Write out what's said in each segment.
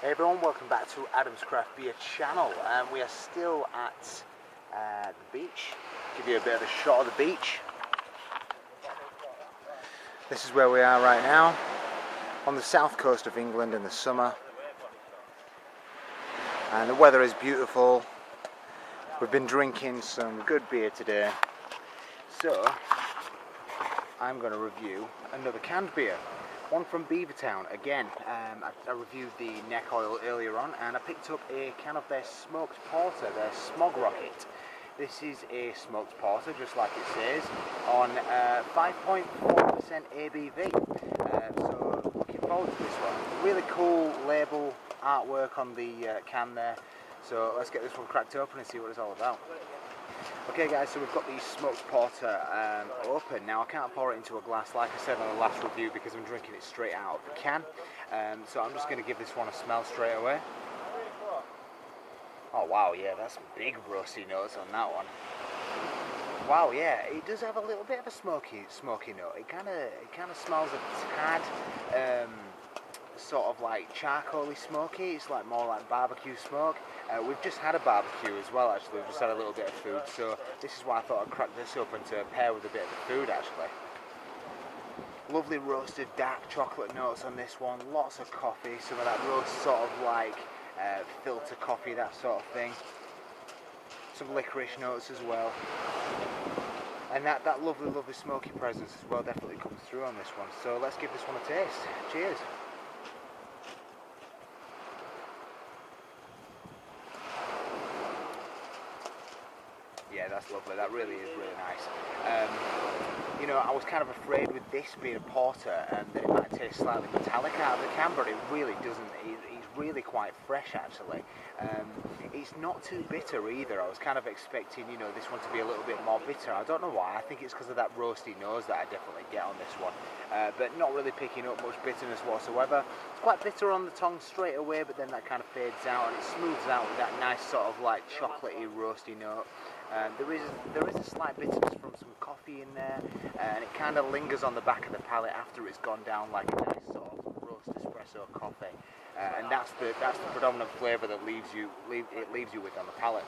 Hey everyone, welcome back to Adam's Craft Beer channel. We are still at the beach. Give you a bit of a shot of the beach. This is where we are right now, on the south coast of England in the summer. And the weather is beautiful. We've been drinking some good beer today. So, I'm going to review another canned beer. One from Beavertown. Again, I reviewed the neck oil earlier on, and I picked up a can of their smoked porter, their Smog rocket. This is a smoked porter, just like it says, on 5.4% ABV. So looking forward to this one. Really cool label artwork on the can there. So let's get this one cracked open and see what it's all about. Okay guys, so we've got the smoked porter open. Now I can't pour it into a glass like I said on the last review because I'm drinking it straight out of the can. So I'm just going to give this one a smell straight away. Oh wow, yeah, that's some big roasty notes on that one. Wow, yeah, it does have a little bit of a smoky note. It kind of smells a tad sort of like charcoaly smoky. It's like more like barbecue smoke. We've just had a barbecue as well actually. We've just had a little bit of food, so this is why I thought I'd crack this open to pair with a bit of the food actually. Lovely roasted dark chocolate notes on this one. Lots of coffee, some of that roast sort of like filter coffee, that sort of thing. Some licorice notes as well. And that lovely smoky presence as well definitely comes through on this one. So let's give this one a taste. Cheers. Yeah, that's lovely. That really is really nice. You know, I was kind of afraid with this being a porter that it might taste slightly metallic out of the can, but it really doesn't. It's really quite fresh actually. It's not too bitter either. I was kind of expecting, you know, this one to be a little bit more bitter. I don't know why. I think it's because of that roasty nose that I definitely get on this one. But not really picking up much bitterness whatsoever. It's quite bitter on the tongue straight away, but then that kind of fades out and it smooths out with that nice sort of like chocolatey roasty note. There is a slight bitterness from some coffee in there, and it kind of lingers on the back of the palate after it's gone down like a nice sort of roast espresso coffee, and that's the predominant flavour that leaves you with on the palate.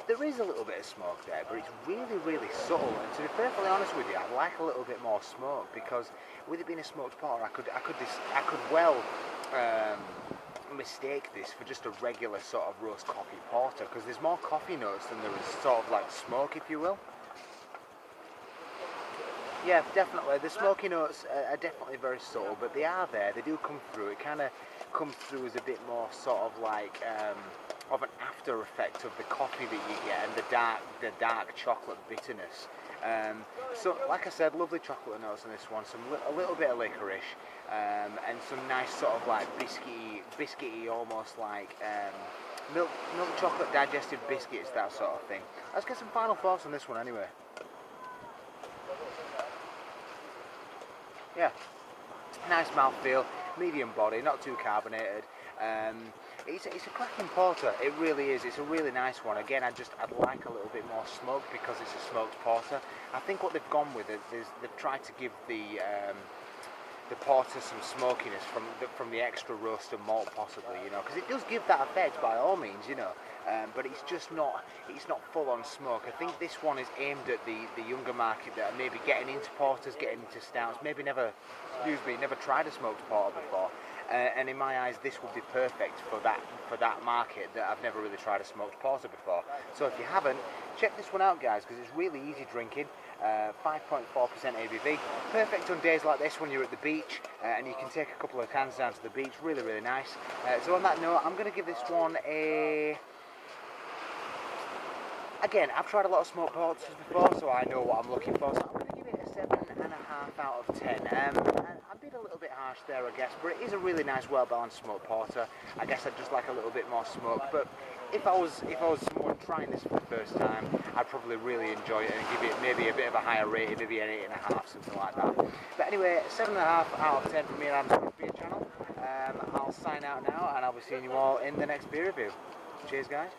There is a little bit of smoke there, but it's really subtle. And to be perfectly honest with you, I'd like a little bit more smoke because with it being a smoked porter, I could well mistake this for just a regular sort of roast coffee porter because there's more coffee notes than there is sort of like smoke, if you will. Yeah, definitely. The smoky notes are definitely very subtle, but they are there. They do come through. It kind of comes through as a bit more sort of like of an after effect of the coffee that you get and the dark chocolate bitterness. So, like I said, lovely chocolate notes on this one. A little bit of licorice, and some nice sort of like biscuity, almost like milk chocolate digestive biscuits, that sort of thing. Let's get some final thoughts on this one anyway. Yeah, nice mouthfeel, medium body, not too carbonated. It's a cracking porter, it really is. It's a really nice one. Again, I'd like a little bit more smoke because it's a smoked porter. I think what they've gone with is they've tried to give the porter some smokiness from the extra roast and malt possibly, you know, because it does give that effect by all means, you know. But it's just not full on smoke. I think this one is aimed at the younger market that are maybe getting into porters, getting into stouts, maybe never tried a smoked porter before. And in my eyes, this would be perfect for that market that I've never really tried a smoked porter before. So if you haven't, check this one out, guys, because it's really easy drinking. 5.4% ABV. Perfect on days like this when you're at the beach and you can take a couple of cans down to the beach. Really nice. So on that note, I'm going to give this one a... Again, I've tried a lot of smoked porters before, so I know what I'm looking for. So I'm going to give it a 7.5 out of 10. I'm being a little bit harsh there, I guess, but it is a really nice, well-balanced smoked porter. I guess I'd just like a little bit more smoke. But if I was someone trying this for the first time, I'd probably really enjoy it and give it maybe a bit of a higher rating, maybe an 8.5, something like that. But anyway, 7.5 out of 10 from me and Adam's Craft Beer channel. I'll sign out now, and I'll be seeing you all in the next beer review. Cheers, guys.